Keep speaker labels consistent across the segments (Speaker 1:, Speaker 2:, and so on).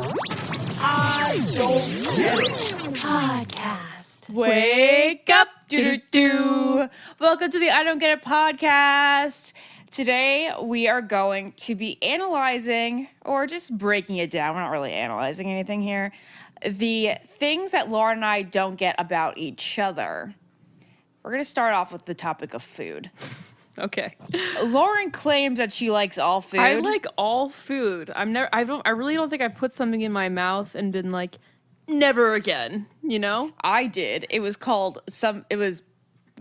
Speaker 1: I don't get it.
Speaker 2: Podcast.
Speaker 3: Wake up, doo-doo-doo. Welcome to the I Don't Get It podcast. Today, we are going to be analyzing, or just breaking it down. We're not really analyzing anything here. The things that Laura and I don't get about each other. We're going to start off with the topic of food.
Speaker 2: Okay.
Speaker 3: Lauren claims that she likes all food.
Speaker 2: I like all food. I really don't think I've put something in my mouth and been like, never again, you know?
Speaker 3: I did. It was called foie gras.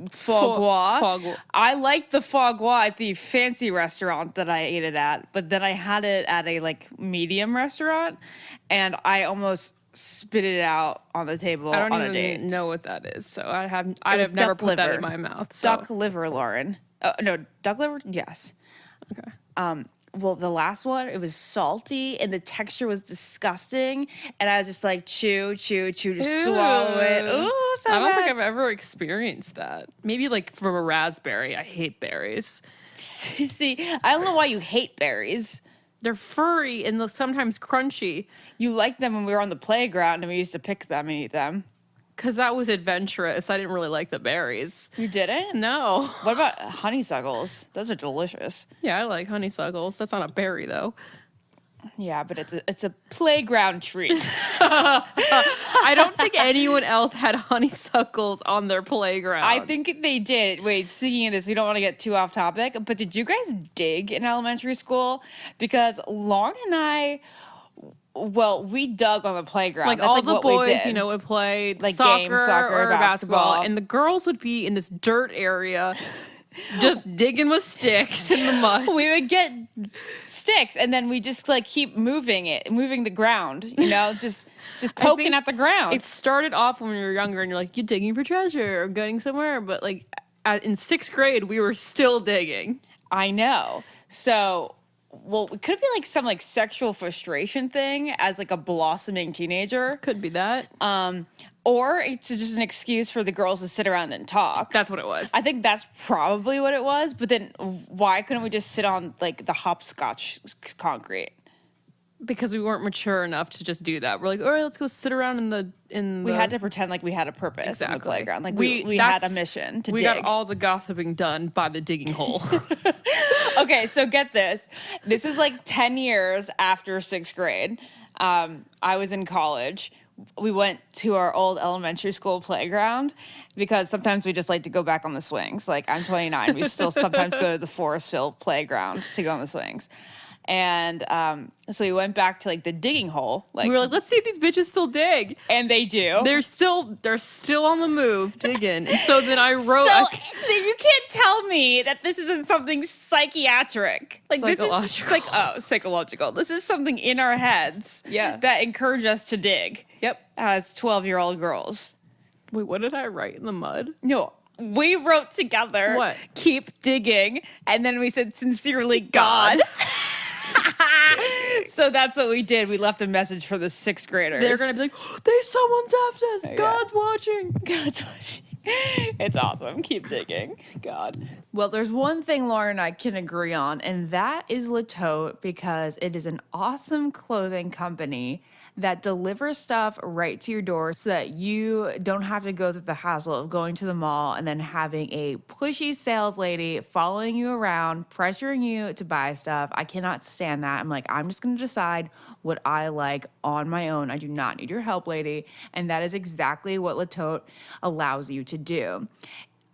Speaker 2: Foie gras.
Speaker 3: I liked the foie gras at the fancy restaurant that I ate it at, but then I had it at a medium restaurant, and I almost spit it out on the table
Speaker 2: I don't
Speaker 3: on a date.
Speaker 2: even know what that is, so I'd have never put that in my mouth. So.
Speaker 3: Duck liver, Lauren. No, duck liver? Yes.
Speaker 2: Okay.
Speaker 3: Well, the last one, it was salty, and the texture was disgusting, and I was just like, chew, to swallow it. Ooh, so
Speaker 2: I don't
Speaker 3: bad.
Speaker 2: think I've ever experienced that. Maybe from a raspberry. I hate berries.
Speaker 3: See, I don't know why you hate berries.
Speaker 2: They're furry and sometimes crunchy.
Speaker 3: You liked them when we were on the playground, and we used to pick them and eat them.
Speaker 2: Because that was adventurous. I didn't really like the berries.
Speaker 3: You didn't?
Speaker 2: No.
Speaker 3: What about honeysuckles? Those are delicious.
Speaker 2: Yeah, I like honeysuckles. That's not a berry, though.
Speaker 3: Yeah, but it's a playground treat.
Speaker 2: I don't think anyone else had honeysuckles on their playground.
Speaker 3: I think they did. Wait, speaking of this, we don't want to get too off topic, but did you guys dig in elementary school? Because Lauren and I, we dug on the playground.
Speaker 2: Like,
Speaker 3: that's
Speaker 2: all
Speaker 3: like
Speaker 2: the
Speaker 3: what
Speaker 2: boys,
Speaker 3: we did.
Speaker 2: would play
Speaker 3: Like
Speaker 2: soccer,
Speaker 3: games, soccer,
Speaker 2: or
Speaker 3: basketball.
Speaker 2: and the girls would be in this dirt area just digging with sticks in the mud.
Speaker 3: We would get sticks, and then we just keep moving the ground, just poking at the ground.
Speaker 2: It started off when we were younger, and you're like, you're digging for treasure or getting somewhere, but in 6th grade, we were still digging.
Speaker 3: I know. So, it could be some sexual frustration thing as a blossoming teenager.
Speaker 2: Could be that.
Speaker 3: Or it's just an excuse for the girls to sit around and talk.
Speaker 2: That's what it was.
Speaker 3: I think that's probably what it was. But then why couldn't we just sit on the hopscotch concrete?
Speaker 2: Because we weren't mature enough to just do that. We're like, all right, let's go sit around
Speaker 3: We had to pretend like we had a purpose in the playground. We had a mission to dig.
Speaker 2: We got all the gossiping done by the digging hole.
Speaker 3: Okay, so get this. This is 10 years after 6th grade. I was in college. We went to our old elementary school playground because sometimes we just like to go back on the swings. I'm 29. We still sometimes go to the Forestville playground to go on the swings. And so we went back to the digging hole.
Speaker 2: We were like, let's see if these bitches still dig.
Speaker 3: And they do.
Speaker 2: They're still on the move digging. And so then I wrote.
Speaker 3: You can't tell me that this isn't something psychiatric.
Speaker 2: Psychological.
Speaker 3: This is psychological. This is something in our heads.
Speaker 2: Yeah.
Speaker 3: That encourage us to dig.
Speaker 2: Yep.
Speaker 3: As 12-year-old girls.
Speaker 2: Wait, what did I write in the mud?
Speaker 3: No. We wrote together.
Speaker 2: What?
Speaker 3: Keep digging. And then we said, sincerely, God. So that's what we did. We left a message for the 6th graders.
Speaker 2: They're going to be like, someone's after us. God's watching.
Speaker 3: God's watching. It's awesome. Keep digging. God. Well, there's one thing Laura and I can agree on, and that is Le Tote, because it is an awesome clothing company that delivers stuff right to your door so that you don't have to go through the hassle of going to the mall and then having a pushy sales lady following you around, pressuring you to buy stuff. I cannot stand that. I'm just going to decide what I like on my own. I do not need your help, lady. And that is exactly what Le Tote allows you to do.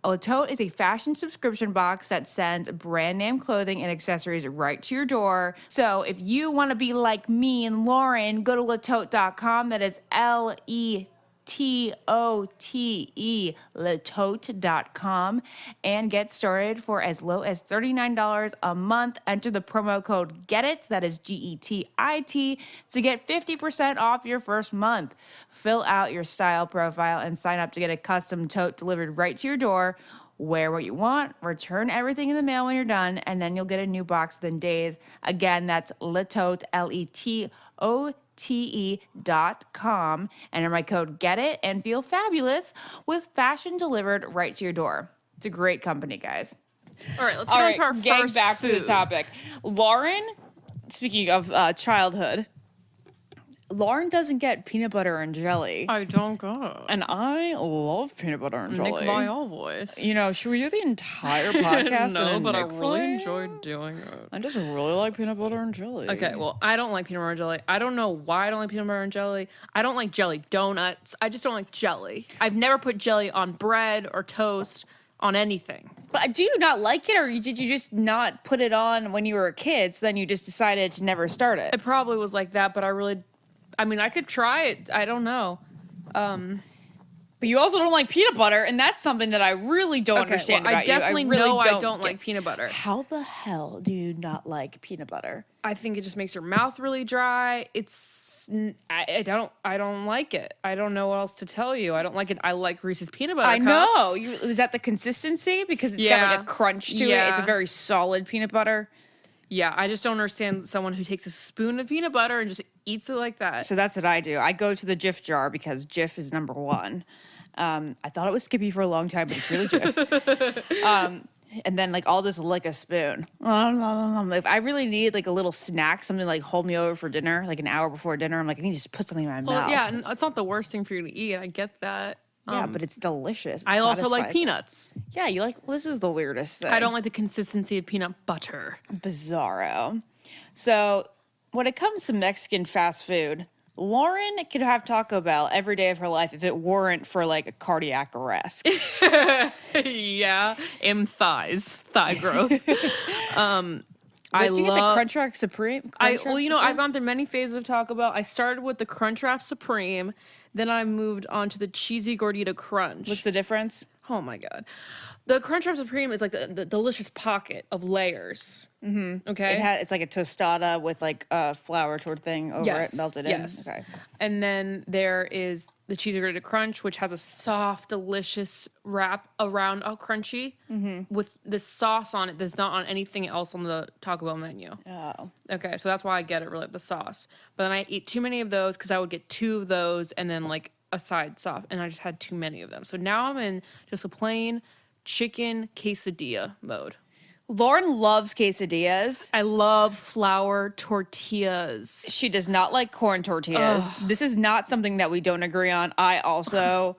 Speaker 3: Le Tote is a fashion subscription box that sends brand name clothing and accessories right to your door. So if you want to be like me and Lauren, go to letote.com. That is LETOTE, letote.com, and get started for as low as $39 a month. Enter the promo code GETIT, that is GETIT, to get 50% off your first month. Fill out your style profile and sign up to get a custom tote delivered right to your door. Wear what you want, return everything in the mail when you're done, and then you'll get a new box within days. Again, that's letote, LETOTE.com. Enter my code GETIT and feel fabulous with fashion delivered right to your door. It's a great company, guys.
Speaker 2: All right, let's get on to our
Speaker 3: getting
Speaker 2: first
Speaker 3: back
Speaker 2: food.
Speaker 3: to the topic. Lauren, speaking of childhood, Lauren doesn't get peanut butter and jelly.
Speaker 2: I don't go.
Speaker 3: And I love peanut butter and jelly.
Speaker 2: Nick Viall voice.
Speaker 3: You know, should we do the entire podcast?
Speaker 2: No, but I
Speaker 3: Nick
Speaker 2: really
Speaker 3: voice?
Speaker 2: enjoyed doing it.
Speaker 3: I just really like peanut butter and jelly.
Speaker 2: Okay, well, I don't like peanut butter and jelly. I don't know why I don't like peanut butter and jelly. I don't like jelly donuts. I just don't like jelly. I've never put jelly on bread or toast, on anything.
Speaker 3: But do you not like it, or did you just not put it on when you were a kid, so then you just decided to never start it?
Speaker 2: It probably was like that, but I mean, I could try it. I don't know.
Speaker 3: But you also don't like peanut butter, and that's something that I really don't understand
Speaker 2: well,
Speaker 3: about
Speaker 2: I definitely
Speaker 3: you. I really
Speaker 2: know I don't
Speaker 3: get-
Speaker 2: like peanut butter.
Speaker 3: How the hell do you not like peanut butter?
Speaker 2: I think it just makes your mouth really dry. I don't like it. I don't know what else to tell you. I don't like it. I like Reese's peanut butter
Speaker 3: I
Speaker 2: cups.
Speaker 3: know. Is that the consistency? Because it's got like
Speaker 2: Yeah.
Speaker 3: a crunch to it.
Speaker 2: Yeah.
Speaker 3: It's a very solid peanut butter.
Speaker 2: Yeah, I just don't understand someone who takes a spoon of peanut butter and just eats it like that.
Speaker 3: So that's what I do. I go to the Jif jar because Jif is number one. I thought it was Skippy for a long time, but it's really Jif. And then like I'll just lick a spoon. If I really need like a little snack, something like hold me over for dinner, like an hour before dinner, I'm like, I need to just put something in my mouth.
Speaker 2: Yeah, and it's not the worst thing for you to eat. I get that.
Speaker 3: Yeah, but it's delicious. It
Speaker 2: I also like
Speaker 3: satisfies.
Speaker 2: peanuts.
Speaker 3: Yeah, you like, well, this is the weirdest thing.
Speaker 2: I don't like the consistency of peanut butter.
Speaker 3: Bizarro. So when it comes to Mexican fast food, Lauren could have Taco Bell every day of her life if it weren't for like a cardiac arrest.
Speaker 2: Yeah, thigh growth. I
Speaker 3: Do you get the Crunchwrap Supreme?
Speaker 2: I've gone through many phases of Taco Bell. I started with the Crunchwrap Supreme, then I moved on to the Cheesy Gordita Crunch.
Speaker 3: What's the difference?
Speaker 2: Oh my god, the Crunchwrap Supreme is like the delicious pocket of layers. Mm-hmm. Okay,
Speaker 3: It's like a tostada with like a flour tort thing over it melted in.
Speaker 2: Yes.
Speaker 3: Okay.
Speaker 2: And then there is the Cheesy Gordita Crunch, which has a soft, delicious wrap around crunchy with the sauce on it that's not on anything else on the Taco Bell menu.
Speaker 3: Oh.
Speaker 2: Okay, so that's why I get it, really, the sauce. But then I eat too many of those because I would get 2 of those and then like a side sauce, and I just had too many of them. So now I'm in just a plain chicken quesadilla mode.
Speaker 3: Lauren loves quesadillas.
Speaker 2: I love flour tortillas.
Speaker 3: She does not like corn tortillas.
Speaker 2: Ugh.
Speaker 3: This is not something that we don't agree on. I also,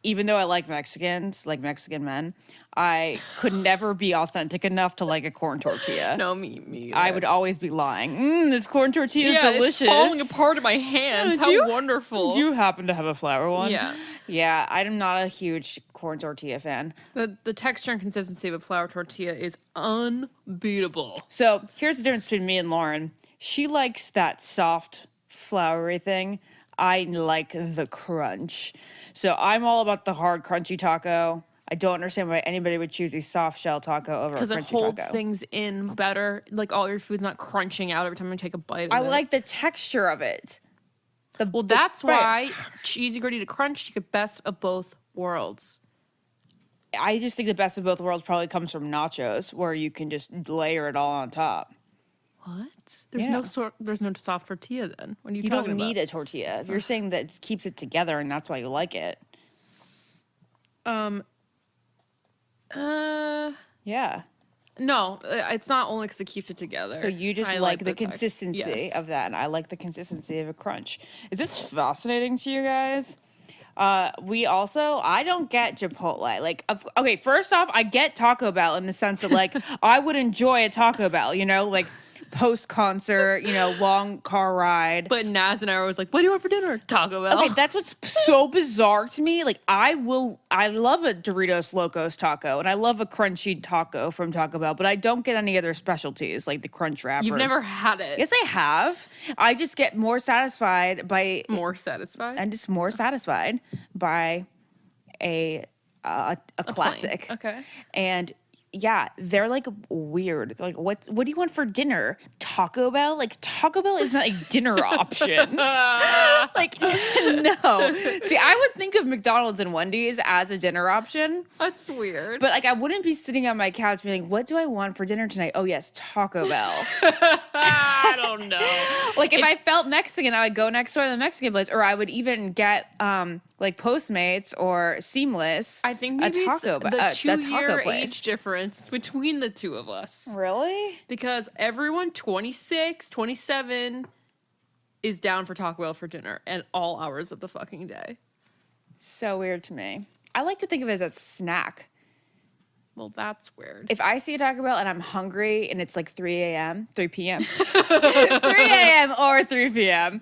Speaker 3: even though I like Mexicans, like Mexican men, I could never be authentic enough to like a corn tortilla.
Speaker 2: No, me.
Speaker 3: I would always be lying. This corn tortilla is delicious.
Speaker 2: It's falling apart in my hands. How wonderful.
Speaker 3: Do you happen to have a flour one?
Speaker 2: Yeah.
Speaker 3: Yeah, I'm not a huge corn tortilla fan.
Speaker 2: The texture and consistency of a flour tortilla is unbeatable.
Speaker 3: So here's the difference between me and Lauren. She likes that soft, floury thing. I like the crunch. So I'm all about the hard, crunchy taco. I don't understand why anybody would choose a soft shell taco over a crunchy taco.
Speaker 2: Because it holds things in better. Like all your food's not crunching out every time you take a bite of it.
Speaker 3: I like the texture of it.
Speaker 2: That's why Cheesy Gordita Crunch, you get best of both worlds.
Speaker 3: I just think the best of both worlds probably comes from nachos, where you can just layer it all on top.
Speaker 2: What? There's no soft tortilla then. When you
Speaker 3: don't need a tortilla. If you're saying that it keeps it together and that's why you like it. Yeah.
Speaker 2: No, it's not only because it keeps it together.
Speaker 3: So you just like the consistency of that, and I like the consistency of a crunch. Is this fascinating to you guys? I don't get Chipotle. Like, okay, first off, I get Taco Bell in the sense that, like, I would enjoy a Taco Bell, like, post-concert, long car ride.
Speaker 2: But Naz and I were always like, what do you want for dinner? Taco Bell.
Speaker 3: Okay, that's what's so bizarre to me. Like, I love a Doritos Locos taco, and I love a crunchy taco from Taco Bell, but I don't get any other specialties, like the Crunch Wrap.
Speaker 2: You've never had it.
Speaker 3: Yes, I have. I just get more satisfied by...
Speaker 2: More satisfied?
Speaker 3: I'm just more satisfied by a classic.
Speaker 2: Plain. Okay.
Speaker 3: And... yeah, they're like weird. They're like, what do you want for dinner? Taco Bell? Like, Taco Bell is not a dinner option. Like, no. See, I would think of McDonald's and Wendy's as a dinner option.
Speaker 2: That's weird.
Speaker 3: But like, I wouldn't be sitting on my couch being like, what do I want for dinner tonight? Oh yes, Taco Bell.
Speaker 2: I don't know.
Speaker 3: Like, if I felt Mexican, I would go next door to the Mexican place, or I would even get like Postmates or Seamless.
Speaker 2: I think maybe
Speaker 3: a
Speaker 2: it's
Speaker 3: taco,
Speaker 2: the
Speaker 3: a
Speaker 2: 2-year
Speaker 3: taco place.
Speaker 2: age difference between the two of us.
Speaker 3: Really?
Speaker 2: Because everyone 26, 27 is down for Taco Bell for dinner at all hours of the fucking day.
Speaker 3: So weird to me. I like to think of it as a snack.
Speaker 2: Well, that's weird.
Speaker 3: If I see a Taco Bell and I'm hungry and it's like 3 p.m. 3 a.m. or 3 p.m.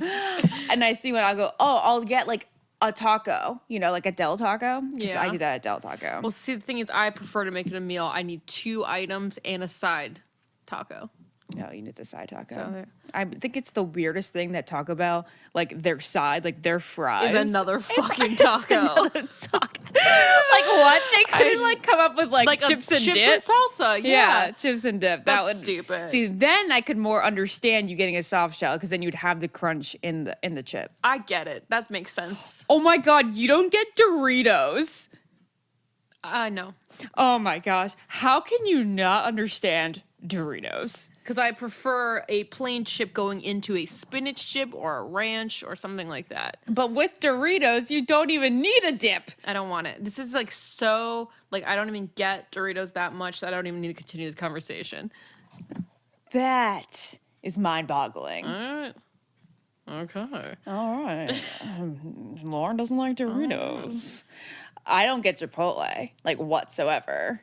Speaker 3: and I see one, I'll go, oh, I'll get like a taco, like a Del Taco.
Speaker 2: Yeah.
Speaker 3: I do that at Del Taco.
Speaker 2: Well, see, the thing is, I prefer to make it a meal. I need 2 items and a side taco.
Speaker 3: No, you need the side taco.
Speaker 2: So,
Speaker 3: I think it's the weirdest thing that Taco Bell, like their side, like their fries.
Speaker 2: Is another fucking taco.
Speaker 3: Another taco. Like what? They couldn't come up with like chips and dip.
Speaker 2: Chips and salsa, yeah.
Speaker 3: Chips and dip.
Speaker 2: That's stupid.
Speaker 3: See, then I could more understand you getting a soft shell because then you'd have the crunch in the chip.
Speaker 2: I get it. That makes sense.
Speaker 3: Oh my God, you don't get Doritos.
Speaker 2: No.
Speaker 3: Oh my gosh. How can you not understand Doritos?
Speaker 2: Because I prefer a plain chip going into a spinach chip or a ranch or something like that.
Speaker 3: But with Doritos, you don't even need a dip.
Speaker 2: I don't want it. This is like so, like, I don't even get Doritos that much that I don't even need to continue this conversation.
Speaker 3: That is mind-boggling.
Speaker 2: All right. Okay.
Speaker 3: All right. Lauren doesn't like Doritos. I don't get Chipotle, like, whatsoever.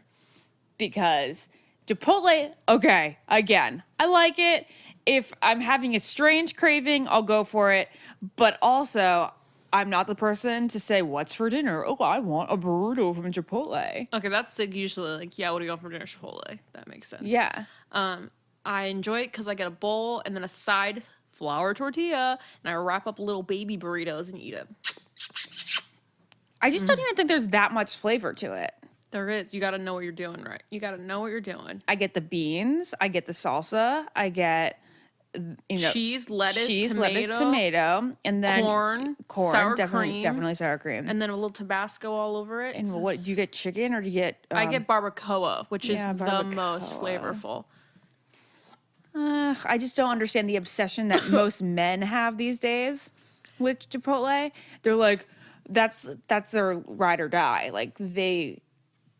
Speaker 3: Because Chipotle, okay, again, I like it. If I'm having a strange craving, I'll go for it. But also, I'm not the person to say, what's for dinner? Oh, I want a burrito from Chipotle.
Speaker 2: Okay, that's like usually like, yeah, what do you want for dinner? Chipotle. That makes sense.
Speaker 3: Yeah.
Speaker 2: I enjoy it because I get a bowl and then a side flour tortilla, and I wrap up little baby burritos and eat it.
Speaker 3: I just don't even think there's that much flavor to it.
Speaker 2: There is. You got to know what you're doing, right? You got to know what you're doing.
Speaker 3: I get the beans. I get the salsa. I get,
Speaker 2: cheese, lettuce,
Speaker 3: tomato, and then
Speaker 2: corn,
Speaker 3: sour
Speaker 2: cream,
Speaker 3: definitely sour cream,
Speaker 2: and then a little Tabasco all over it.
Speaker 3: And what do you get? Chicken or do you get?
Speaker 2: I get barbacoa, which is the most flavorful.
Speaker 3: I just don't understand the obsession that most men have these days with Chipotle. They're like, that's their ride or die. Like they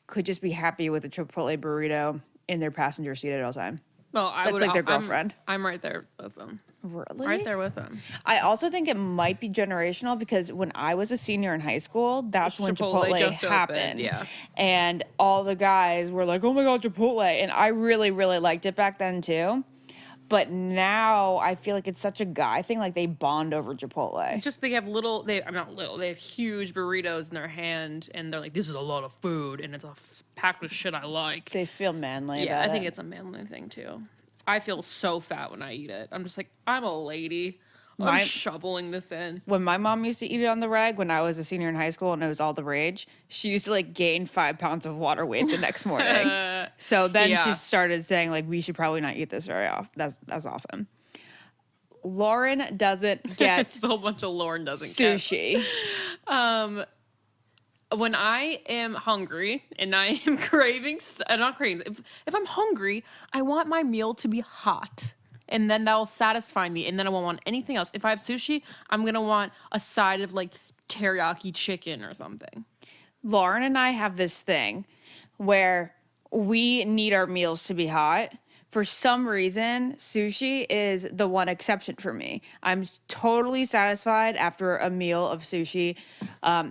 Speaker 3: could just be happy with a Chipotle burrito in their passenger seat at all time.
Speaker 2: Well,
Speaker 3: that's like their girlfriend.
Speaker 2: I'm right there with them.
Speaker 3: Really?
Speaker 2: Right there with them.
Speaker 3: I also think it might be generational because when I was a senior in high school, that's when Chipotle
Speaker 2: just
Speaker 3: happened.
Speaker 2: Opened, yeah.
Speaker 3: And all the guys were like, oh my God, Chipotle. And I really, really liked it back then too. But now I feel like it's such a guy thing. Like they bond over Chipotle.
Speaker 2: It's just they have they have huge burritos in their hand, and they're like, this is a lot of food, and it's a packed with shit I like.
Speaker 3: They feel manly.
Speaker 2: Yeah, I think it's a manly thing too. I feel so fat when I eat it. I'm just like, I'm a lady. I'm shoveling this in.
Speaker 3: When my mom used to eat it on the reg when I was a senior in high school and it was all the rage, she used to like gain 5 pounds of water weight the next morning. So then she started saying like, we should probably not eat this very often. That's often. Lauren doesn't get
Speaker 2: it's a whole bunch of Lauren doesn't
Speaker 3: sushi.
Speaker 2: When I am hungry and I am craving, not craving, if I'm hungry, I want my meal to be hot. And then that will satisfy me. And then I won't want anything else. If I have sushi, I'm going to want a side of like teriyaki chicken or something.
Speaker 3: Lauren and I have this thing where we need our meals to be hot. For some reason, sushi is the one exception for me. I'm totally satisfied after a meal of sushi.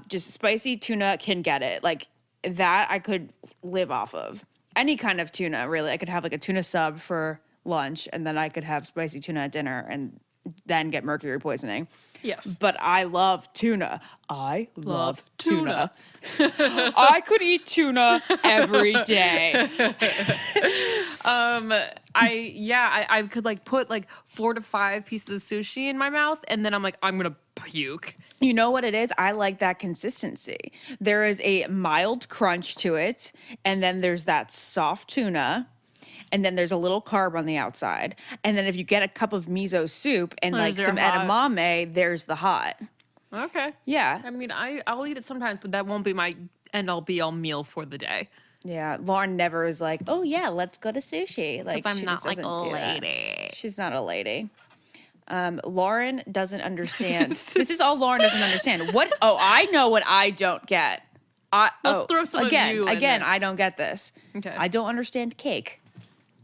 Speaker 3: Just spicy tuna can get it. Like that I could live off of. Any kind of tuna, really. I could have like a tuna sub for lunch and then I could have spicy tuna at dinner and then get mercury poisoning.
Speaker 2: Yes.
Speaker 3: But I love tuna. I love tuna. I could eat tuna every day.
Speaker 2: I could like put like 4 to 5 pieces of sushi in my mouth and then I'm like, I'm going to puke.
Speaker 3: You know what it is? I like that consistency. There is a mild crunch to it and then there's that soft tuna. And then there's a little carb on the outside. And then if you get a cup of miso soup and like some edamame, there's the hot.
Speaker 2: Okay.
Speaker 3: Yeah.
Speaker 2: I mean, I'll eat it sometimes, but that won't be my end-all be-all meal for the day.
Speaker 3: Yeah. Lauren never is like, oh yeah, let's go to sushi. Like
Speaker 2: I'm not like a lady.
Speaker 3: She's not a lady. Lauren doesn't understand. This is all Lauren doesn't understand. What? Oh, I know what I don't get.
Speaker 2: Let's throw some
Speaker 3: again,
Speaker 2: of you in
Speaker 3: Again,
Speaker 2: there.
Speaker 3: I don't get this.
Speaker 2: Okay.
Speaker 3: I don't understand cake.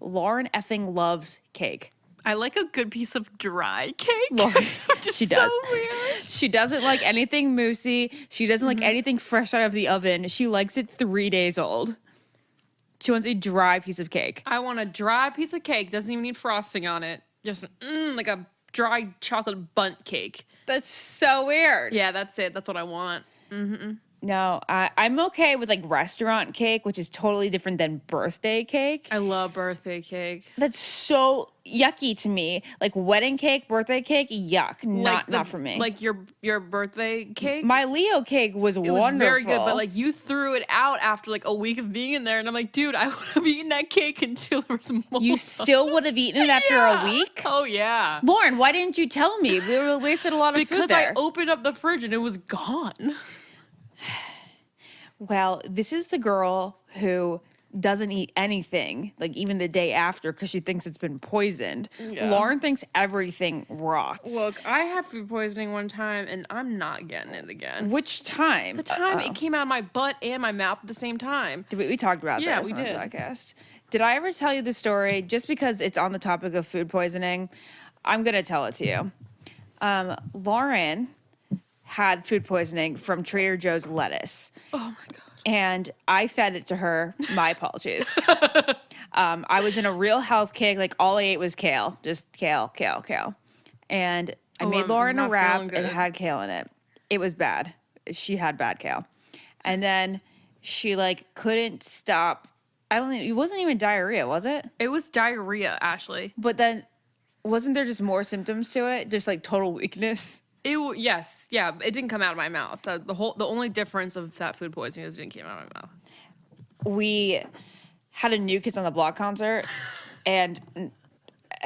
Speaker 3: Lauren effing loves cake.
Speaker 2: I like a good piece of dry cake.
Speaker 3: Lauren,
Speaker 2: Just
Speaker 3: she does.
Speaker 2: So weird.
Speaker 3: She doesn't like anything moussey. She doesn't like anything fresh out of the oven. She likes it 3 days old. She wants a dry piece of cake.
Speaker 2: I want a dry piece of cake. Doesn't even need frosting on it. Just like a dry chocolate bundt cake.
Speaker 3: That's so weird.
Speaker 2: Yeah, that's it. That's what I want.
Speaker 3: No, I'm okay with like restaurant cake, which is totally different than birthday cake.
Speaker 2: I love birthday cake.
Speaker 3: That's so yucky to me. Like wedding cake, birthday cake, yuck. Not for me.
Speaker 2: Like your birthday cake.
Speaker 3: My Leo cake was wonderful.
Speaker 2: It was very good, but like you threw it out after like a week of being in there, and I'm like, dude, I would have eaten that cake until there was more.
Speaker 3: You still would have eaten it after a week?
Speaker 2: Oh yeah.
Speaker 3: Lauren, why didn't you tell me? We wasted a lot of food there.
Speaker 2: Because I opened up the fridge and it was gone.
Speaker 3: Well, this is the girl who doesn't eat anything, like even the day after, because she thinks it's been poisoned.
Speaker 2: Yeah.
Speaker 3: Lauren thinks everything rots.
Speaker 2: Look, I had food poisoning one time, and I'm not getting it again.
Speaker 3: Which time?
Speaker 2: The time it came out of my butt and my mouth at the same time.
Speaker 3: We talked about
Speaker 2: Yeah,
Speaker 3: this
Speaker 2: we
Speaker 3: on
Speaker 2: did.
Speaker 3: the podcast. Did I ever tell you the story? Just because it's on the topic of food poisoning, I'm going to tell it to you. Lauren had food poisoning from Trader Joe's lettuce.
Speaker 2: Oh my God.
Speaker 3: And I fed it to her. My apologies. I was in a real health kick. Like all I ate was kale, just kale. And I made Lauren a wrap. It had kale in it. It was bad. She had bad kale. And then she like couldn't stop. It wasn't even diarrhea, was it?
Speaker 2: It was diarrhea, Ashley.
Speaker 3: But then wasn't there just more symptoms to it? Just like total weakness?
Speaker 2: Yes, yeah. It didn't come out of my mouth. The only difference of that food poisoning is it didn't come out of my mouth.
Speaker 3: We had a New Kids on the Block concert, and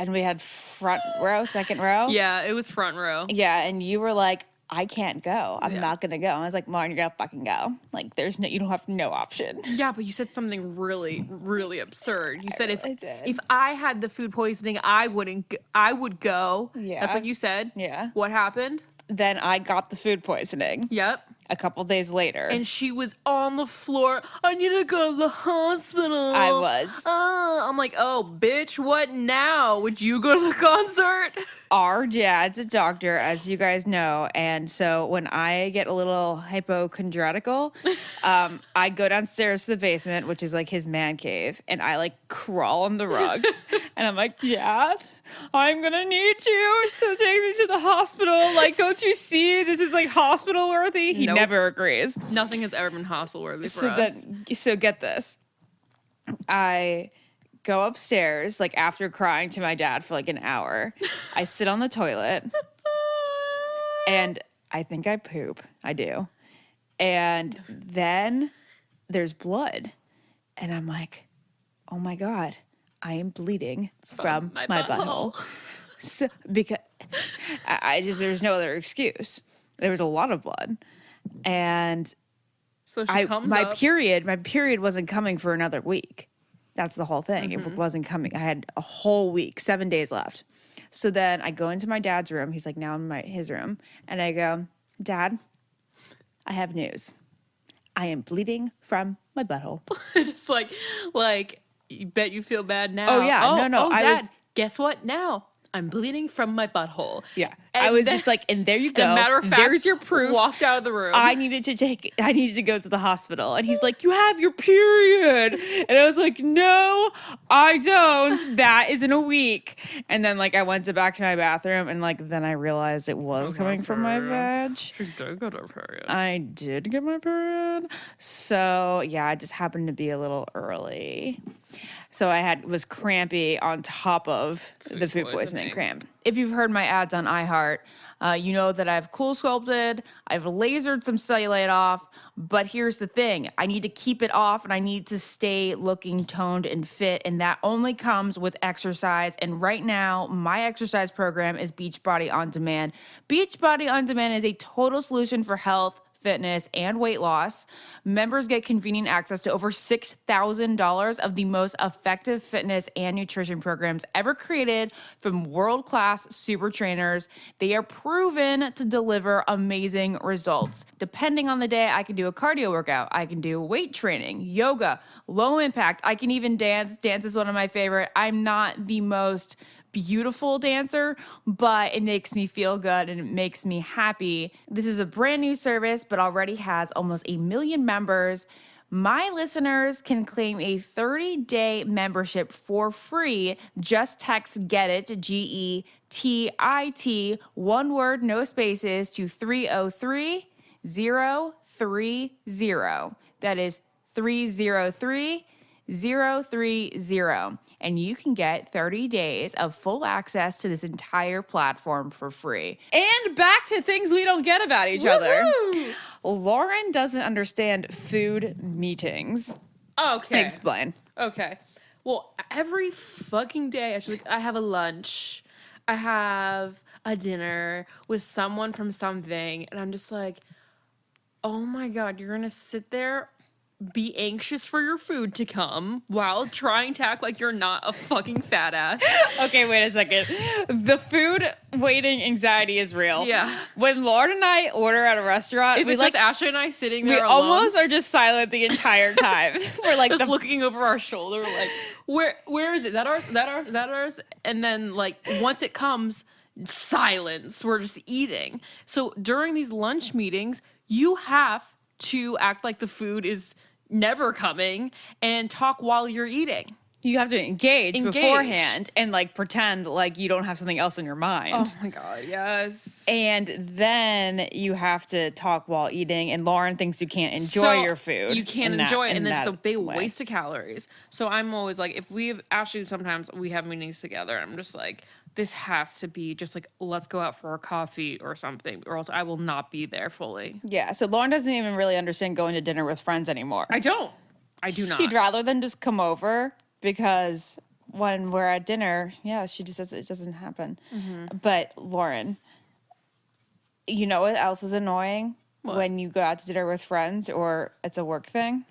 Speaker 3: we had front row, second row.
Speaker 2: Yeah, it was front row.
Speaker 3: Yeah, and you were like, I can't go. I'm
Speaker 2: Yeah.
Speaker 3: not gonna go. And I was like, Lauren, you're gonna fucking go. Like, you don't have no option.
Speaker 2: Yeah, but you said something really, really absurd. You said
Speaker 3: really did.
Speaker 2: if I had the food poisoning, I would go.
Speaker 3: Yeah.
Speaker 2: That's what you said.
Speaker 3: Yeah.
Speaker 2: What happened?
Speaker 3: Then I got the food poisoning.
Speaker 2: Yep.
Speaker 3: A couple days later.
Speaker 2: And she was on the floor. I need to go to the hospital.
Speaker 3: I was.
Speaker 2: I'm like, oh, bitch, what now? Would you go to the concert?
Speaker 3: Our dad's a doctor, as you guys know, and so when I get a little hypochondriacal, I go downstairs to the basement, which is like his man cave, and I like crawl on the rug, and I'm like, Dad, I'm gonna need you to take me to the hospital. Like, don't you see this is like hospital worthy? He
Speaker 2: Nope.
Speaker 3: never agrees.
Speaker 2: Nothing has ever been hospital worthy for us.
Speaker 3: So get this, I go upstairs, like after crying to my dad for like an hour. I sit on the toilet and I think I poop. I do. And then there's blood. And I'm like, oh my God, I am bleeding from my butthole. So, because there's no other excuse. There was a lot of blood. And
Speaker 2: So she comes
Speaker 3: my
Speaker 2: up.
Speaker 3: period wasn't coming for another week. That's the whole thing. It wasn't coming. I had a whole week, 7 days left. So then I go into my dad's room. He's like now in his room. And I go, Dad, I have news. I am bleeding from my butthole.
Speaker 2: Just like, you bet you feel bad now.
Speaker 3: Oh, yeah. No.
Speaker 2: Dad, guess what now? I'm bleeding from my butthole.
Speaker 3: Yeah.
Speaker 2: And
Speaker 3: I was
Speaker 2: then-
Speaker 3: just like, and there you go.
Speaker 2: And matter of fact,
Speaker 3: there's your proof.
Speaker 2: Walked out of the room.
Speaker 3: I needed to go to the hospital. And he's like, you have your period. And I was like, no, I don't. That is in a week. And then like I went back to my bathroom and like then I realized it was coming from my vag.
Speaker 2: She did get her period.
Speaker 3: I did get my period. So yeah, I just happened to be a little early. So I was crampy on top of the food poisoning cramp. If you've heard my ads on iHeart, you know that I've cool sculpted, I've lasered some cellulite off, but here's the thing. I need to keep it off and I need to stay looking toned and fit, and that only comes with exercise. And right now, my exercise program is Beachbody On Demand. Beachbody On Demand is a total solution for health, fitness, and weight loss. Members get convenient access to over $6,000 of the most effective fitness and nutrition programs ever created from world-class super trainers. They are proven to deliver amazing results. Depending on the day, I can do a cardio workout. I can do weight training, yoga, low impact. I can even dance. Dance is one of my favorite. I'm not the most beautiful dancer, but it makes me feel good and it makes me happy. This is a brand new service, but already has almost 1 million members. My listeners can claim a 30-day membership for free. Just text GET IT, GETIT, one word, no spaces, to 303-030. That is 303-030. And you can get 30 days of full access to this entire platform for free. And back to things we don't get about each other. Lauren doesn't understand food meetings.
Speaker 2: Okay.
Speaker 3: Explain.
Speaker 2: Okay. Well, every fucking day, I have a lunch. I have a dinner with someone from something. And I'm just like, oh my God, you're going to sit there, be anxious for your food to come while trying to act like you're not a fucking fat ass.
Speaker 3: Okay, wait a second. The food waiting anxiety is real.
Speaker 2: Yeah.
Speaker 3: When Lauren and I order at a restaurant,
Speaker 2: If it's just Ashley and I sitting there
Speaker 3: we
Speaker 2: alone,
Speaker 3: almost are just silent the entire time. We're like
Speaker 2: just looking over our shoulder, like, where is it? That ours? And then, like, once it comes, silence. We're just eating. So during these lunch meetings, you have to act like the food is never coming and talk while you're eating.
Speaker 3: You have to engage beforehand and like pretend like you don't have something else in your mind.
Speaker 2: Oh my God, yes.
Speaker 3: And then you have to talk while eating, and Lauren thinks you can't enjoy your food.
Speaker 2: You can't enjoy it, and then it's a big waste of calories. So I'm always like, if we have, actually sometimes we have meetings together, and I'm just like, this has to be just like, let's go out for a coffee or something, or else I will not be there fully.
Speaker 3: Yeah, so Lauren doesn't even really understand going to dinner with friends anymore.
Speaker 2: I do not.
Speaker 3: She'd rather than just come over, because when we're at dinner, yeah, she just says it doesn't happen. Mm-hmm. But Lauren, you know what else is annoying?
Speaker 2: What?
Speaker 3: When you go out to dinner with friends or it's a work thing?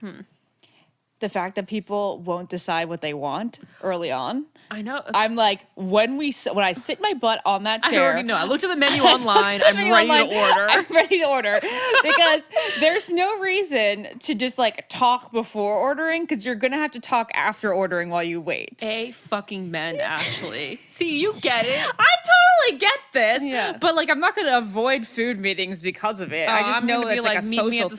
Speaker 3: The fact that people won't decide what they want early on.
Speaker 2: I know.
Speaker 3: I'm like, when I sit my butt on that chair.
Speaker 2: I already know. I looked at the menu online. I'm ready to order.
Speaker 3: I'm ready to order. Because there's no reason to just like talk before ordering, because you're going to have to talk after ordering while you wait.
Speaker 2: Fucking men, Ashley. See, you get it.
Speaker 3: I totally get this.
Speaker 2: Yeah.
Speaker 3: But like, I'm not going to avoid food meetings because of it. I just know it's like a social thing.
Speaker 2: Meet me at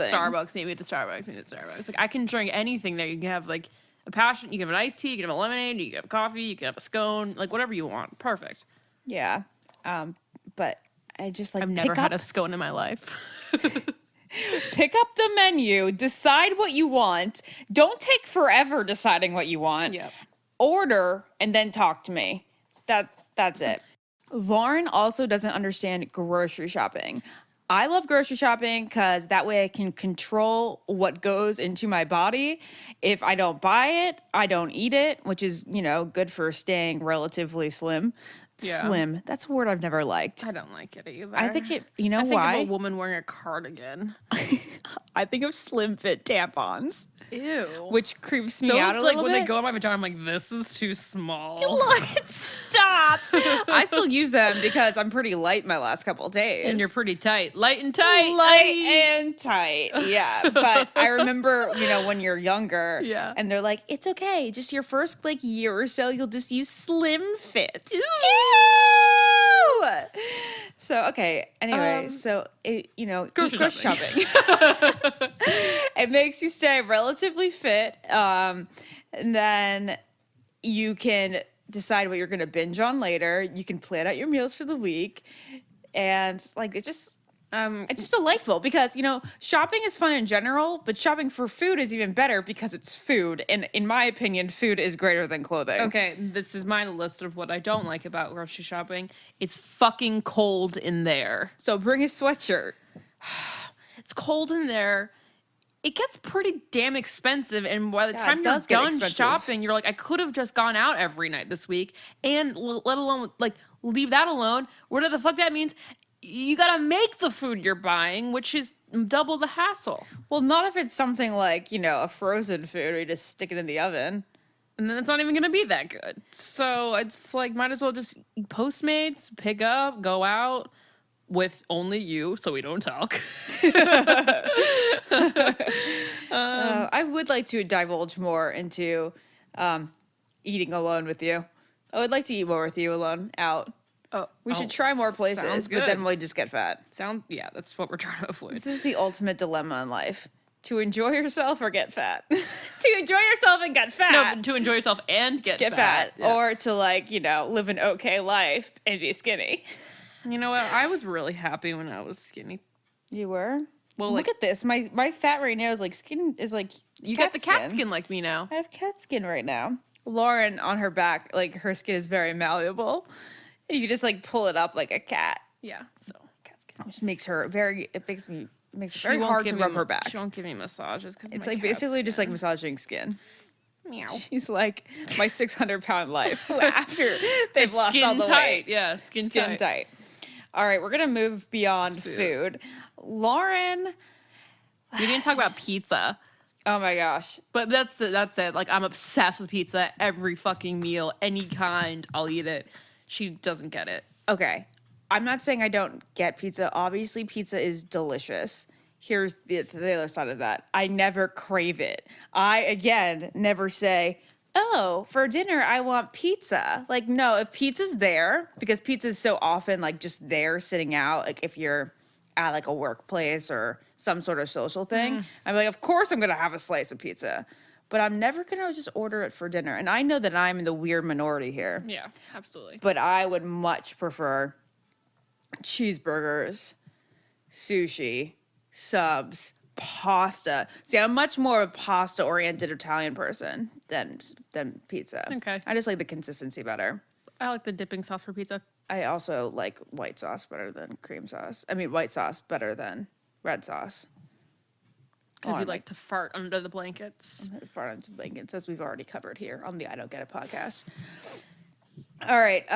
Speaker 2: the Starbucks. Like, I can drink anything there. You can have like a passion, you can have an iced tea, you can have a lemonade, you can have a coffee, you can have a scone, like whatever you want. Perfect.
Speaker 3: Yeah. But I just like,
Speaker 2: I've never had a scone in my life.
Speaker 3: Pick up the menu, decide what you want. Don't take forever deciding what you want.
Speaker 2: Yep.
Speaker 3: Order and then talk to me. That's it. Lauren also doesn't understand grocery shopping. I love grocery shopping because that way I can control what goes into my body. If I don't buy it, I don't eat it, which is, good for staying relatively slim.
Speaker 2: Yeah.
Speaker 3: Slim. That's a word I've never liked.
Speaker 2: I don't like it either.
Speaker 3: I think it, why?
Speaker 2: I think of a woman wearing a cardigan.
Speaker 3: I think of slim fit tampons.
Speaker 2: Ew.
Speaker 3: Which creeps me out a little bit.
Speaker 2: When they go in my vagina, I'm like, this is too small.
Speaker 3: Stop. I still use them because I'm pretty light my last couple of days.
Speaker 2: And you're pretty tight. Light and tight.
Speaker 3: And tight. Yeah. But I remember, when you're younger.
Speaker 2: Yeah.
Speaker 3: And they're like, it's okay. Just your first year or so, you'll just use slim fit.
Speaker 2: Ew.
Speaker 3: So, okay. Anyway, grocery shopping. It makes you stay relatively fit. And then you can decide what you're going to binge on later. You can plan out your meals for the week. And it's just delightful because, shopping is fun in general, but shopping for food is even better because it's food. And in my opinion, food is greater than clothing.
Speaker 2: Okay, this is my list of what I don't like about grocery shopping. It's fucking cold in there.
Speaker 3: So bring a sweatshirt.
Speaker 2: It's cold in there. It gets pretty damn expensive, and by the time you're done shopping, you're like, I could have just gone out every night this week, and let alone, leave that alone. Whatever the fuck that means, you gotta make the food you're buying, which is double the hassle.
Speaker 3: Well, not if it's something like, a frozen food where you just stick it in the oven.
Speaker 2: And then it's not even gonna be that good. So it's like, might as well just Postmates, pick up, go out with only you, so we don't talk.
Speaker 3: I would like to divulge more into eating alone with you. I would like to eat more with you alone out. We should try more places,
Speaker 2: sounds
Speaker 3: but then
Speaker 2: good.
Speaker 3: we just get fat.
Speaker 2: Yeah, that's what we're trying to avoid.
Speaker 3: This is the ultimate dilemma in life. To enjoy yourself or get fat. To enjoy yourself and get fat.
Speaker 2: No, but to enjoy yourself and get fat. Yeah.
Speaker 3: Or to live an okay life and be skinny.
Speaker 2: You know what? I was really happy when I was skinny.
Speaker 3: You were?
Speaker 2: Well,
Speaker 3: look at this. My fat right now is like skin is like
Speaker 2: you got the cat skin like me now.
Speaker 3: I have cat skin right now. Lauren on her back, like her skin is very malleable. You just like pull it up like a cat.
Speaker 2: Yeah, so cat skin.
Speaker 3: Which makes it very hard to rub her back.
Speaker 2: She won't give me massages because
Speaker 3: it's like basically just like massaging skin.
Speaker 2: Meow.
Speaker 3: She's like my 600-pound life after they've lost all the
Speaker 2: tight.
Speaker 3: weight.
Speaker 2: Yeah, skin tight.
Speaker 3: All right, we're gonna move beyond food. Lauren,
Speaker 2: we didn't talk about pizza.
Speaker 3: Oh my gosh.
Speaker 2: But that's it. Like, I'm obsessed with pizza. Every fucking meal, any kind, I'll eat it. She doesn't get it.
Speaker 3: Okay. I'm not saying I don't get pizza. Obviously, pizza is delicious. Here's the other side of that. I never crave it. I, again, never say, oh, for dinner, I want pizza. Like, no, if pizza's there, because pizza's so often, like, just there sitting out, like, if you're at, like, a workplace or some sort of social thing, I'm like, of course I'm going to have a slice of pizza. But I'm never going to just order it for dinner. And I know that I'm in the weird minority here.
Speaker 2: Yeah, absolutely.
Speaker 3: But I would much prefer cheeseburgers, sushi, subs, pasta. See, I'm much more of a pasta-oriented Italian person than pizza.
Speaker 2: Okay.
Speaker 3: I just like the consistency better.
Speaker 2: I like the dipping sauce for pizza.
Speaker 3: I also like white sauce better than cream sauce. I mean, white sauce better than red sauce.
Speaker 2: Because you like to fart under the blankets.
Speaker 3: Fart under the blankets, as we've already covered here on the I Don't Get It podcast. All right.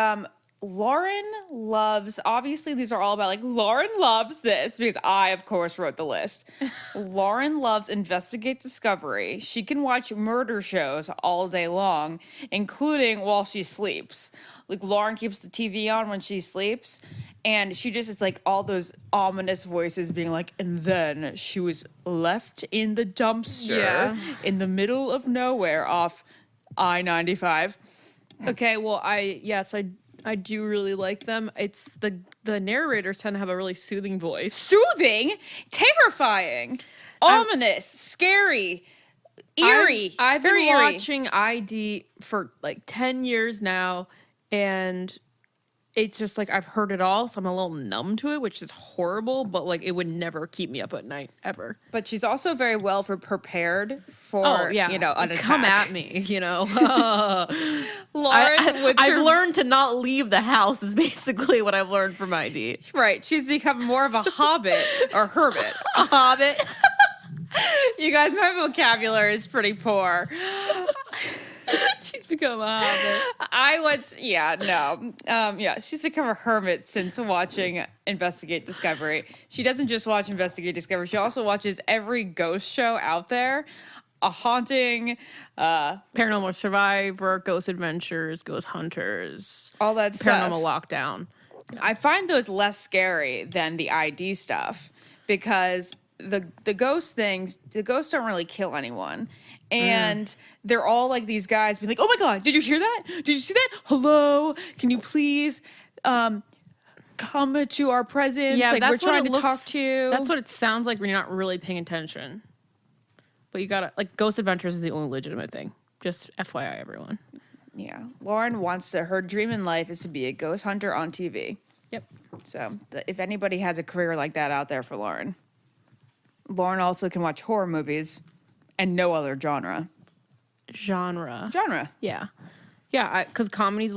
Speaker 3: Lauren loves, obviously these are all about like, Lauren loves this because I, of course, wrote the list. Lauren loves Investigate Discovery. She can watch murder shows all day long, including while she sleeps. Like, Lauren keeps the TV on when she sleeps, and it's like all those ominous voices being like, and then she was left in the dumpster in the middle of nowhere off I-95.
Speaker 2: Okay, well, I do really like them. It's the narrators tend to have a really soothing voice.
Speaker 3: Soothing? Terrifying. Ominous. Scary. Eerie.
Speaker 2: I've
Speaker 3: very
Speaker 2: been
Speaker 3: eerie.
Speaker 2: watching ID for like 10 years now, and it's just like I've heard it all, so I'm a little numb to it, which is horrible, but like it would never keep me up at night, ever.
Speaker 3: But she's also very well prepared for, an attack.
Speaker 2: Come at me,
Speaker 3: Lauren,
Speaker 2: I've learned to not leave the house is basically what I've learned from ID.
Speaker 3: Right. She's become more of a hobbit or hermit.
Speaker 2: A hobbit.
Speaker 3: You guys, my vocabulary is pretty poor.
Speaker 2: She's become a hobbit.
Speaker 3: She's become a hermit since watching Investigate Discovery. She doesn't just watch Investigate Discovery. She also watches every ghost show out there. A Haunting,
Speaker 2: Paranormal Survivor, Ghost Adventures, Ghost Hunters,
Speaker 3: all that stuff.
Speaker 2: Paranormal Lockdown.
Speaker 3: I find those less scary than the ID stuff because the ghost things, the ghosts don't really kill anyone. And they're all like these guys being like, oh my God, did you hear that? Did you see that? Hello? Can you please come to our presence?
Speaker 2: Yeah,
Speaker 3: like, we're trying to talk to you.
Speaker 2: That's what it sounds like when you're not really paying attention. But you gotta, like, Ghost Adventures is the only legitimate thing. Just FYI, everyone.
Speaker 3: Yeah. Lauren her dream in life is to be a ghost hunter on TV.
Speaker 2: Yep.
Speaker 3: So if anybody has a career like that out there for Lauren. Lauren also can watch horror movies and no other genre.
Speaker 2: Genre.
Speaker 3: Yeah.
Speaker 2: Yeah, because comedies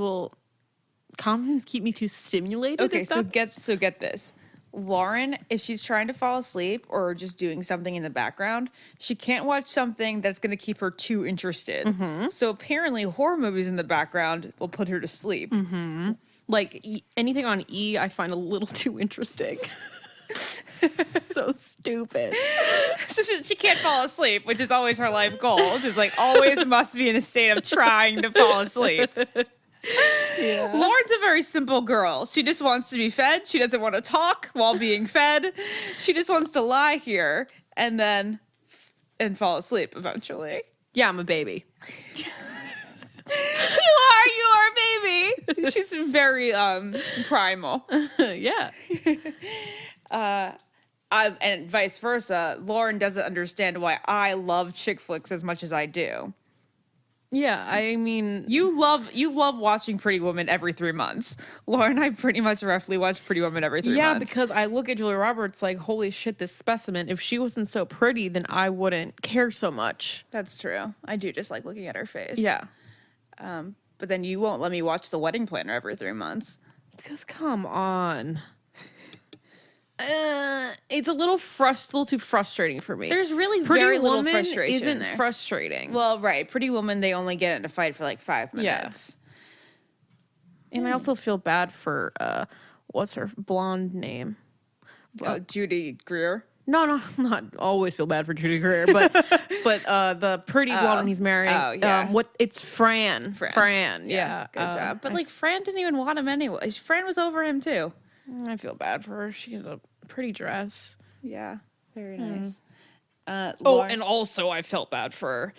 Speaker 2: keep me too stimulated.
Speaker 3: Okay, so get this. Lauren, if she's trying to fall asleep or just doing something in the background, she can't watch something that's going to keep her too interested. Mm-hmm. So apparently horror movies in the background will put her to sleep.
Speaker 2: Mm-hmm. Like anything on E, I find a little too interesting. So stupid.
Speaker 3: So she can't fall asleep, which is always her life goal. Just like always must be in a state of trying to fall asleep. Yeah. Lauren's a very simple girl. She just wants to be fed. She doesn't want to talk while being fed. She just wants to lie here and fall asleep eventually.
Speaker 2: Yeah, I'm a baby.
Speaker 3: You are a Maybe. She's very primal.
Speaker 2: Yeah.
Speaker 3: And vice versa. Lauren doesn't understand why I love chick flicks as much as I do.
Speaker 2: Yeah, I mean,
Speaker 3: You love watching Pretty Woman every 3 months. Lauren, I pretty much roughly watch Pretty Woman every 3 months.
Speaker 2: yeah, because I look at Julia Roberts like, holy shit, this specimen. If she wasn't so pretty, then I wouldn't care so much.
Speaker 3: That's true. I do just like looking at her face.
Speaker 2: Yeah.
Speaker 3: But then you won't let me watch The Wedding Planner every 3 months.
Speaker 2: Because come on. It's a little too frustrating for me.
Speaker 3: There's really
Speaker 2: Pretty
Speaker 3: very little
Speaker 2: Woman
Speaker 3: frustration
Speaker 2: isn't
Speaker 3: there.
Speaker 2: frustrating.
Speaker 3: Well, right. Pretty Woman, they only get in a fight for like 5 minutes.
Speaker 2: And I also feel bad for what's her blonde name?
Speaker 3: Judy Greer.
Speaker 2: No, not always feel bad for Judy Greer, but the pretty blonde he's marrying.
Speaker 3: Oh, yeah.
Speaker 2: It's Fran. Fran. Yeah.
Speaker 3: Good job. But like Fran didn't even want him anyway. Fran was over him too.
Speaker 2: I feel bad for her. She had a pretty dress.
Speaker 3: Yeah. Very nice.
Speaker 2: And also I felt bad for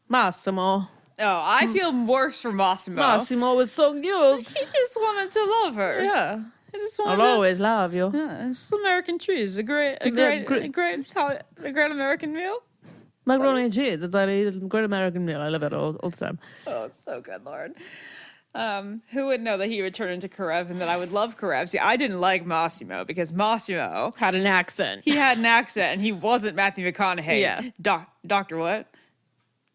Speaker 2: Massimo.
Speaker 3: Oh, I feel worse for Massimo.
Speaker 2: Massimo was so cute.
Speaker 3: He just wanted to love her.
Speaker 2: Yeah.
Speaker 3: He just
Speaker 2: I'll
Speaker 3: wanted
Speaker 2: always love you.
Speaker 3: Yeah, it's American cheese. A great American meal.
Speaker 2: Macaroni and cheese. It's a great American meal. I love it all the time.
Speaker 3: Oh, it's so good, Lord. Who would know that he would turn into Karev and that I would love Karev? See, I didn't like Massimo because Massimo
Speaker 2: Had an accent.
Speaker 3: he had an accent and he wasn't Matthew McConaughey.
Speaker 2: Yeah.
Speaker 3: Dr. what?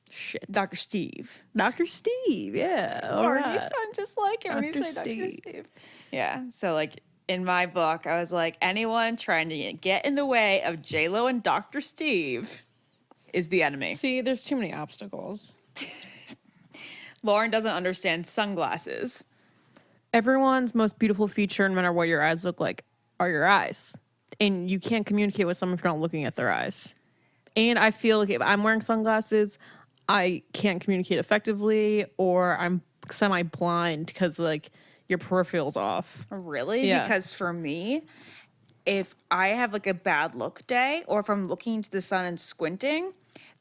Speaker 2: Shit.
Speaker 3: Dr. Steve.
Speaker 2: Dr. Steve. Yeah. All
Speaker 3: Lord,
Speaker 2: right.
Speaker 3: you sound just like him when you
Speaker 2: Dr.
Speaker 3: say Dr.
Speaker 2: Steve.
Speaker 3: Steve. Yeah. So like in my book, I was like, anyone trying to get in the way of J-Lo and Dr. Steve is the enemy.
Speaker 2: See, there's too many obstacles.
Speaker 3: Lauren doesn't understand sunglasses.
Speaker 2: Everyone's most beautiful feature, no matter what your eyes look like, are your eyes. And you can't communicate with someone if you're not looking at their eyes. And I feel like if I'm wearing sunglasses, I can't communicate effectively, or I'm semi-blind because like your peripheral's off.
Speaker 3: Really?
Speaker 2: Yeah.
Speaker 3: Because for me, if I have like a bad look day, or if I'm looking into the sun and squinting,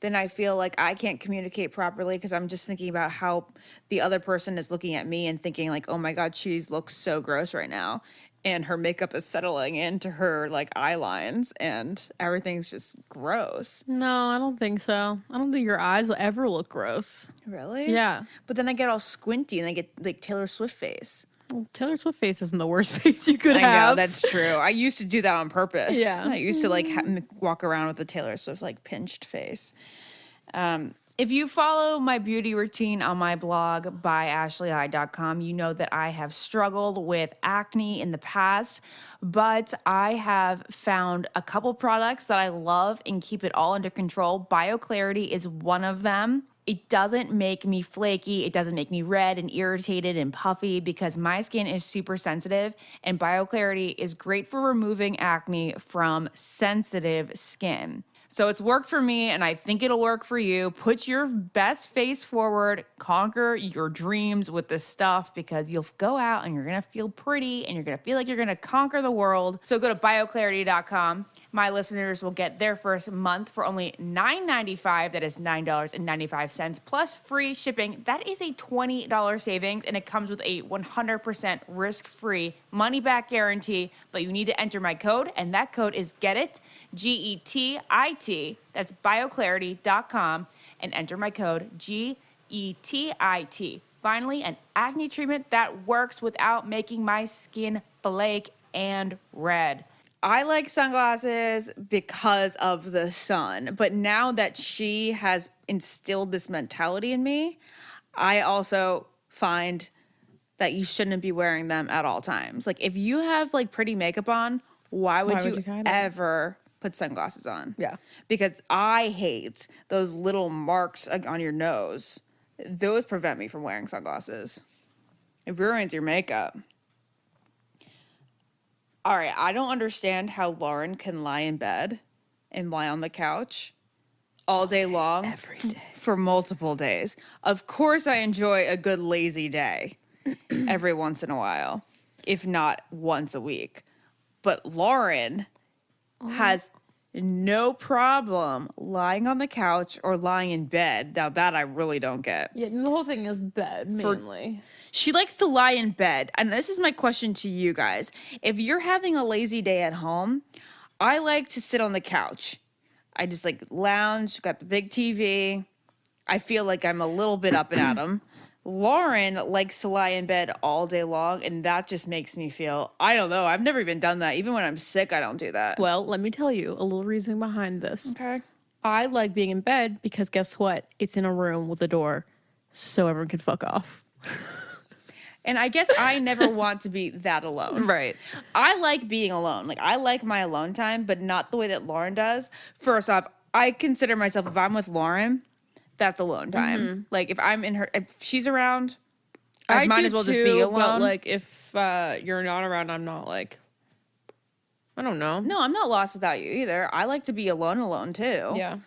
Speaker 3: then I feel like I can't communicate properly because I'm just thinking about how the other person is looking at me and thinking like, oh my God, she looks so gross right now. And her makeup is settling into her like eye lines and everything's just gross.
Speaker 2: No, I don't think so. I don't think your eyes will ever look gross.
Speaker 3: Really?
Speaker 2: Yeah.
Speaker 3: But then I get all squinty and I get like Taylor Swift face.
Speaker 2: Well, Taylor Swift face isn't the worst face you could
Speaker 3: I
Speaker 2: have.
Speaker 3: know, that's true. I used to do that on purpose.
Speaker 2: Yeah.
Speaker 3: I used to like walk around with a Taylor Swift like pinched face. If you follow my beauty routine on my blog by ashleyhi.com, you know that I have struggled with acne in the past, but I have found a couple products that I love and keep it all under control. BioClarity is one of them. It doesn't make me flaky. It doesn't make me red and irritated and puffy because my skin is super sensitive, and BioClarity is great for removing acne from sensitive skin. So it's worked for me, and I think it'll work for you. Put your best face forward, conquer your dreams with this stuff because you'll go out and you're gonna feel pretty and you're gonna feel like you're gonna conquer the world. So go to bioclarity.com. My listeners will get their first month for only $9.95. That is $9.95 plus free shipping. That is a $20 savings, and it comes with a 100% risk-free money-back guarantee. But you need to enter my code, and that code is GETIT, GETIT. That's bioclarity.com, and enter my code GETIT. Finally, an acne treatment that works without making my skin flake and red. I like sunglasses because of the sun, but now that she has instilled this mentality in me, I also find that you shouldn't be wearing them at all times. Like if you have like pretty makeup on, why would you ever put sunglasses on?
Speaker 2: Yeah.
Speaker 3: Because I hate those little marks on your nose. Those prevent me from wearing sunglasses. It ruins your makeup. All right, I don't understand how Lauren can lie in bed and lie on the couch all day long
Speaker 2: every day.
Speaker 3: For multiple days. Of course, I enjoy a good lazy day every once in a while, if not once a week. But Lauren has no problem lying on the couch or lying in bed. Now that I really don't get.
Speaker 2: Yeah, the whole thing is bed, mainly.
Speaker 3: She likes to lie in bed. And this is my question to you guys. If you're having a lazy day at home, I like to sit on the couch. I just like lounge, got the big TV. I feel like I'm a little bit up and at 'em. Lauren likes to lie in bed all day long, and that just makes me feel, I don't know, I've never even done that. Even when I'm sick, I don't do that.
Speaker 2: Well, let me tell you a little reason behind this.
Speaker 3: Okay.
Speaker 2: I like being in bed because guess what? It's in a room with a door, so everyone can fuck off.
Speaker 3: And I guess I never want to be that alone.
Speaker 2: Right.
Speaker 3: I like being alone. Like, I like my alone time, but not the way that Lauren does. First off, I consider myself, if I'm with Lauren, that's alone time. Like, if she's around, I might as well just be alone.
Speaker 2: But like, if you're not around, I'm not like, I don't know.
Speaker 3: No, I'm not lost without you either. I like to be alone too.
Speaker 2: Yeah.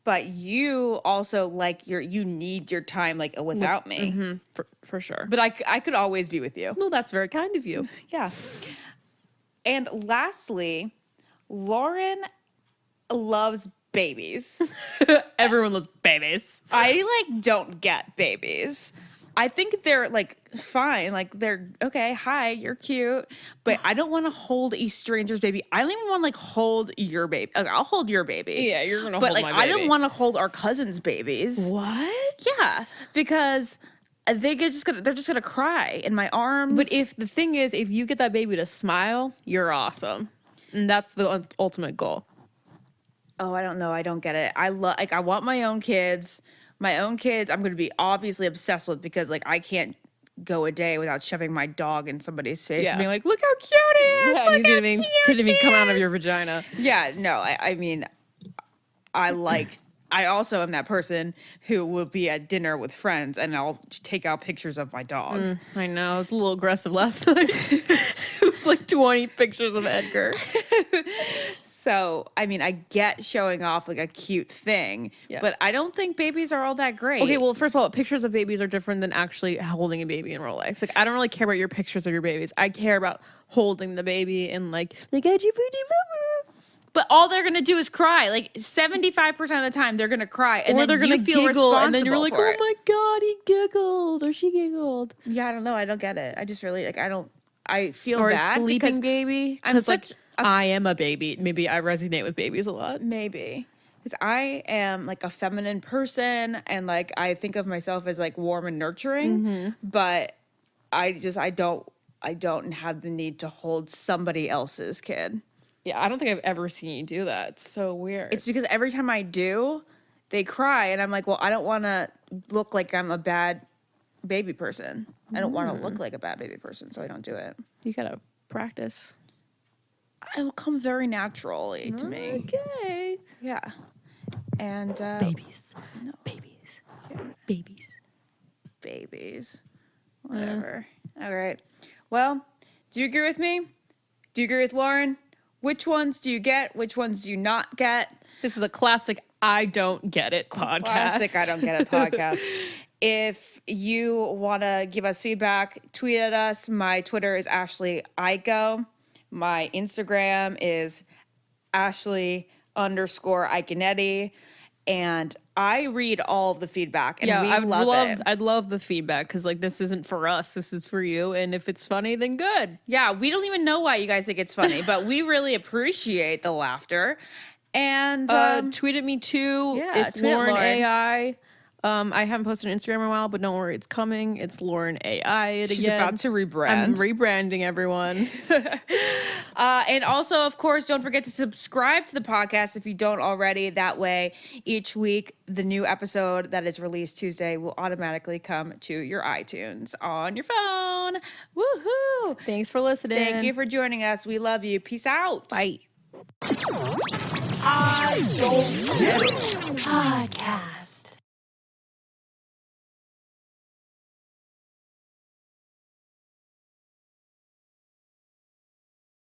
Speaker 3: But you also like you need your time like without me.
Speaker 2: Mm-hmm. For sure.
Speaker 3: But I could always be with you.
Speaker 2: Well, that's very kind of you.
Speaker 3: Yeah. And lastly, Lauren loves babies.
Speaker 2: Everyone loves babies.
Speaker 3: I like don't get babies. I think they're like fine, like they're okay. Hi, you're cute, but I don't want to hold a stranger's baby. I don't even want to like hold your baby. Like, I'll hold your baby.
Speaker 2: Yeah, you're gonna
Speaker 3: but
Speaker 2: hold
Speaker 3: like
Speaker 2: my baby.
Speaker 3: I don't want to hold our cousins' babies.
Speaker 2: What?
Speaker 3: Yeah, because they're just gonna cry in my arms.
Speaker 2: But if the thing is, if you get that baby to smile, you're awesome, and that's the ultimate goal.
Speaker 3: Oh, I don't know. I don't get it. I want my own kids. My own kids, I'm going to be obviously obsessed with because, like, I can't go a day without shoving my dog in somebody's face and being like, look how cute he is.
Speaker 2: Yeah,
Speaker 3: look
Speaker 2: you didn't even come out of your vagina.
Speaker 3: Yeah, no, I mean, I also am that person who will be at dinner with friends and I'll take out pictures of my dog.
Speaker 2: I know. It was a little aggressive last night. It was like 20 pictures of Edgar.
Speaker 3: So, I mean, I get showing off like a cute thing, but I don't think babies are all that great.
Speaker 2: Okay, well, first of all, pictures of babies are different than actually holding a baby in real life. Like, I don't really care about your pictures of your babies. I care about holding the baby and like got your pretty mama.
Speaker 3: But all they're gonna do is cry. Like 75% of the time, they're gonna cry, and
Speaker 2: or
Speaker 3: then
Speaker 2: they're gonna
Speaker 3: feel
Speaker 2: giggle, and then you're like,
Speaker 3: for
Speaker 2: "Oh
Speaker 3: it.
Speaker 2: my god, he giggled or she giggled."
Speaker 3: Yeah, I don't know. I don't get it. I just really like. I feel
Speaker 2: or
Speaker 3: bad
Speaker 2: a sleeping
Speaker 3: because
Speaker 2: baby.
Speaker 3: I'm
Speaker 2: Like,
Speaker 3: such
Speaker 2: I am a baby. Maybe I resonate with babies a lot.
Speaker 3: maybe because I am like a feminine person, and like I think of myself as like warm and nurturing, but I don't have the need to hold somebody else's kid.
Speaker 2: Yeah, I don't think I've ever seen you do that. It's so weird.
Speaker 3: It's because every time I do, they cry, and I'm like, well, I don't want to look like I'm a bad baby person. I don't want to look like a bad baby person, so I don't do it.
Speaker 2: You gotta practice.
Speaker 3: It will come very naturally to me.
Speaker 2: Okay.
Speaker 3: Yeah. And
Speaker 2: Babies.
Speaker 3: No.
Speaker 2: Babies.
Speaker 3: Yeah.
Speaker 2: Babies.
Speaker 3: Babies. Whatever. All right. Well, do you agree with me? Do you agree with Lauren? Which ones do you get? Which ones do you not get?
Speaker 2: This is a classic I don't get it podcast.
Speaker 3: Classic I don't get it podcast. If you want to give us feedback, tweet at us. My Twitter is Ashley Ico. My Instagram is Ashley_Iaconetti. And I read all of the feedback, and we love it.
Speaker 2: I'd love the feedback because like this isn't for us. This is for you. And if it's funny, then good.
Speaker 3: Yeah, we don't even know why you guys think it's funny, but we really appreciate the laughter. And
Speaker 2: tweet at me too.
Speaker 3: Yeah,
Speaker 2: It's
Speaker 3: tweet at
Speaker 2: Lauren
Speaker 3: Lauren.
Speaker 2: AI. I haven't posted on Instagram in a while, but don't worry, it's coming. It's Lauren AI.
Speaker 3: She's about to rebrand.
Speaker 2: I'm rebranding everyone.
Speaker 3: And also, of course, don't forget to subscribe to the podcast if you don't already. That way, each week, the new episode that is released Tuesday will automatically come to your iTunes on your phone. Woohoo!
Speaker 2: Thanks for listening.
Speaker 3: Thank you for joining us. We love you. Peace out.
Speaker 2: Bye.
Speaker 1: I don't get it.
Speaker 2: Podcast.